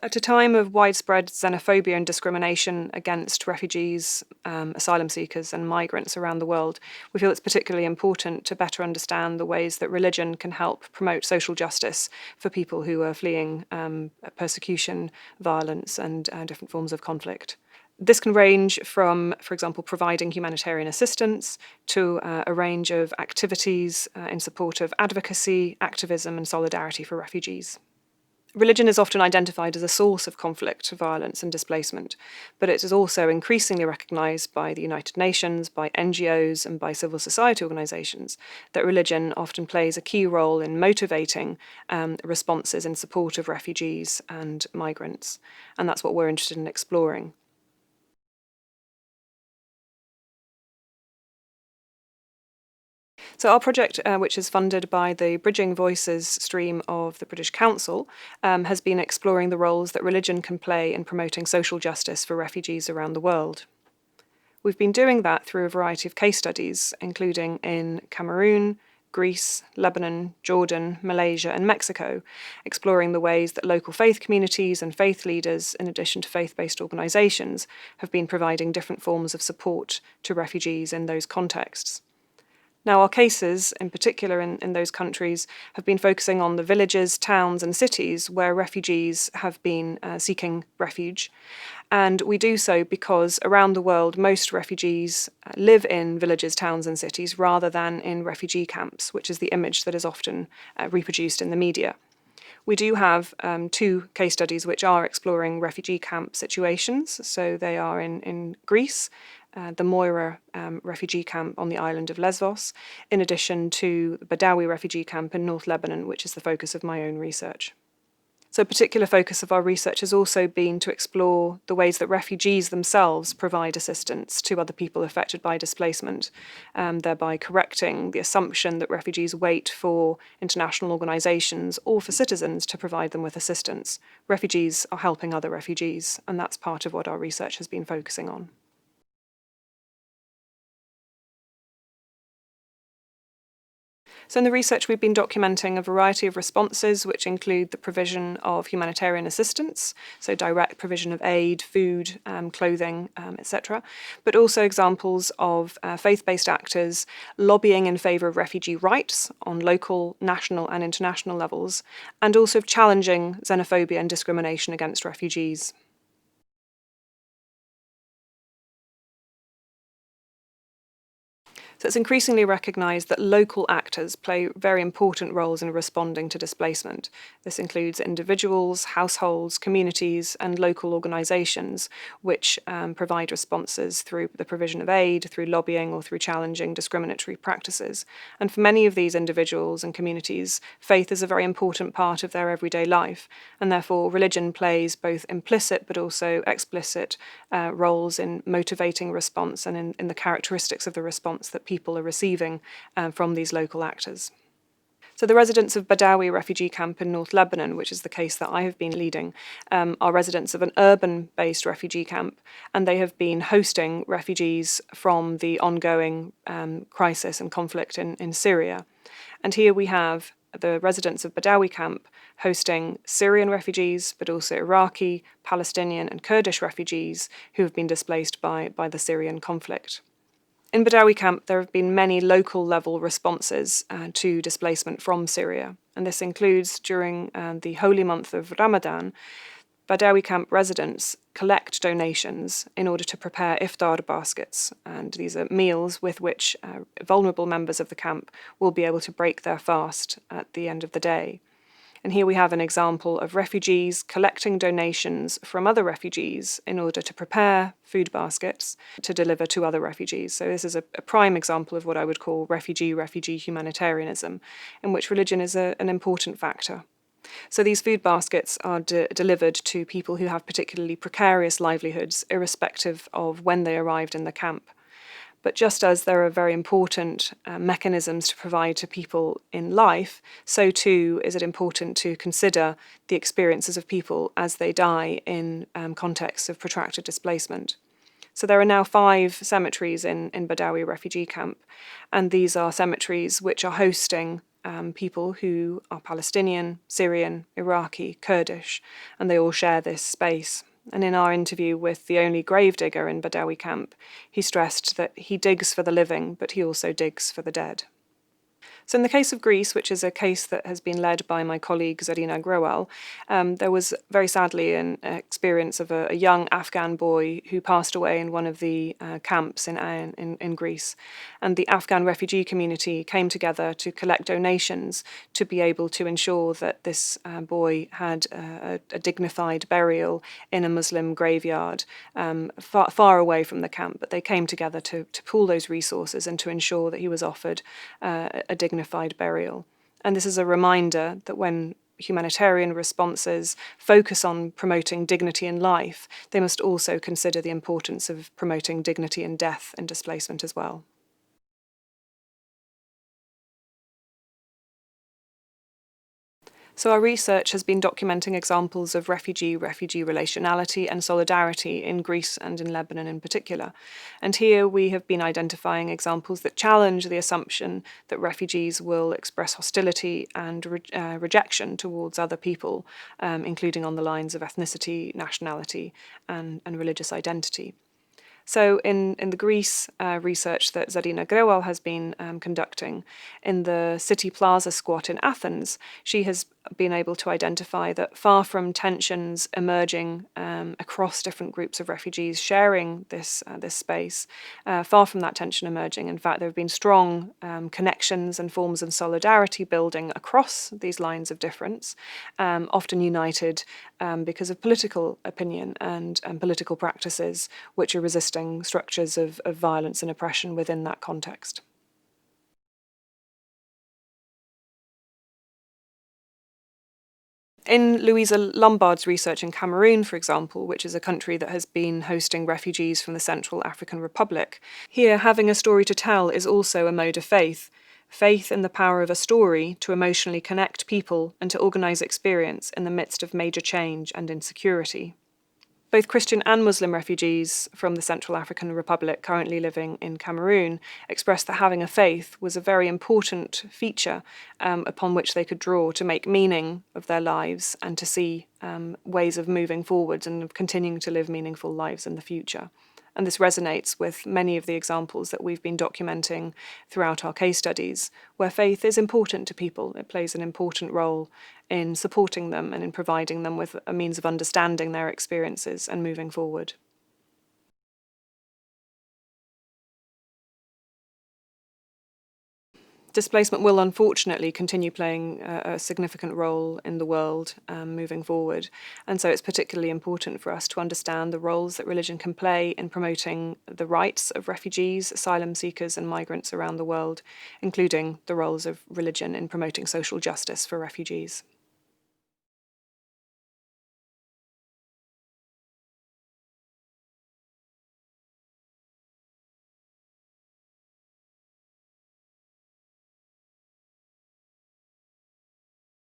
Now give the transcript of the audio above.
At a time of widespread xenophobia and discrimination against refugees, asylum seekers and migrants around the world, we feel it's particularly important to better understand the ways that religion can help promote social justice for people who are fleeing persecution, violence and different forms of conflict. This can range from, for example, providing humanitarian assistance to a range of activities in support of advocacy, activism and solidarity for refugees. Religion is often identified as a source of conflict, violence and displacement, but it is also increasingly recognised by the United Nations, by NGOs and by civil society organisations that religion often plays a key role in motivating responses in support of refugees and migrants, and that's what we're interested in exploring. So our project, which is funded by the Bridging Voices stream of the British Council, has been exploring the roles that religion can play in promoting social justice for refugees around the world. We've been doing that through a variety of case studies, including in Cameroon, Greece, Lebanon, Jordan, Malaysia and Mexico, exploring the ways that local faith communities and faith leaders, in addition to faith-based organisations, have been providing different forms of support to refugees in those contexts. Now, our cases, in particular in those countries, have been focusing on the villages, towns and cities where refugees have been seeking refuge. And we do so because around the world, most refugees live in villages, towns and cities rather than in refugee camps, which is the image that is often reproduced in the media. We do have two case studies which are exploring refugee camp situations. So they are in Greece, the Moira refugee camp on the island of Lesvos, in addition to the Badawi refugee camp in North Lebanon, which is the focus of my own research. So a particular focus of our research has also been to explore the ways that refugees themselves provide assistance to other people affected by displacement, thereby correcting the assumption that refugees wait for international organisations or for citizens to provide them with assistance. Refugees are helping other refugees, and that's part of what our research has been focusing on. So in the research, we've been documenting a variety of responses, which include the provision of humanitarian assistance, so direct provision of aid, food, clothing, etc., but also examples of faith-based actors lobbying in favour of refugee rights on local, national and international levels, and also challenging xenophobia and discrimination against refugees. So it's increasingly recognised that local actors play very important roles in responding to displacement. This includes individuals, households, communities and local organisations which provide responses through the provision of aid, through lobbying or through challenging discriminatory practices. And for many of these individuals and communities, faith is a very important part of their everyday life, and therefore religion plays both implicit but also explicit roles in motivating response and in the characteristics of the response that people are receiving from these local actors. So the residents of Badawi refugee camp in North Lebanon, which is the case that I have been leading, are residents of an urban-based refugee camp, and they have been hosting refugees from the ongoing crisis and conflict in Syria. And here we have the residents of Badawi camp hosting Syrian refugees, but also Iraqi, Palestinian and Kurdish refugees who have been displaced by the Syrian conflict. In Badawi camp, there have been many local level responses to displacement from Syria, and this includes during the holy month of Ramadan, Badawi camp residents collect donations in order to prepare iftar baskets, and these are meals with which vulnerable members of the camp will be able to break their fast at the end of the day. And here we have an example of refugees collecting donations from other refugees in order to prepare food baskets to deliver to other refugees. So this is a prime example of what I would call refugee humanitarianism, in which religion is an important factor. So these food baskets are delivered to people who have particularly precarious livelihoods, irrespective of when they arrived in the camp. But just as there are very important mechanisms to provide to people in life, so too is it important to consider the experiences of people as they die in contexts of protracted displacement. So there are now 5 cemeteries in Badawi refugee camp, and these are cemeteries which are hosting people who are Palestinian, Syrian, Iraqi, Kurdish, and they all share this space. And in our interview with the only gravedigger in Badawi camp, he stressed that he digs for the living, but he also digs for the dead. So in the case of Greece, which is a case that has been led by my colleague Zarina Grewal, there was very sadly an experience of a young Afghan boy who passed away in one of the camps in Greece. And the Afghan refugee community came together to collect donations to be able to ensure that this boy had a dignified burial in a Muslim graveyard far away from the camp. But they came together to pool those resources and to ensure that he was offered a dignified burial. And this is a reminder that when humanitarian responses focus on promoting dignity in life, they must also consider the importance of promoting dignity in death and displacement as well. So our research has been documenting examples of refugee-refugee relationality and solidarity in Greece and in Lebanon in particular. And here we have been identifying examples that challenge the assumption that refugees will express hostility and rejection towards other people, including on the lines of ethnicity, nationality, and religious identity. So in the Greece research that Zarina Grewal has been conducting, in the City Plaza squat in Athens, she has been able to identify that far from tensions emerging across different groups of refugees sharing this space, far from that tension emerging, in fact, there have been strong connections and forms of solidarity building across these lines of difference, often united because of political opinion and political practices which are resisting structures of violence and oppression within that context. In Louisa Lombard's research in Cameroon, for example, which is a country that has been hosting refugees from the Central African Republic, here having a story to tell is also a mode of faith. Faith in the power of a story to emotionally connect people and to organise experience in the midst of major change and insecurity. Both Christian and Muslim refugees from the Central African Republic currently living in Cameroon expressed that having a faith was a very important feature upon which they could draw to make meaning of their lives and to see ways of moving forwards and of continuing to live meaningful lives in the future. And this resonates with many of the examples that we've been documenting throughout our case studies, where faith is important to people. It plays an important role in supporting them and in providing them with a means of understanding their experiences and moving forward. Displacement will unfortunately continue playing a significant role in the world moving forward. And so it's particularly important for us to understand the roles that religion can play in promoting the rights of refugees, asylum seekers, and migrants around the world, including the roles of religion in promoting social justice for refugees.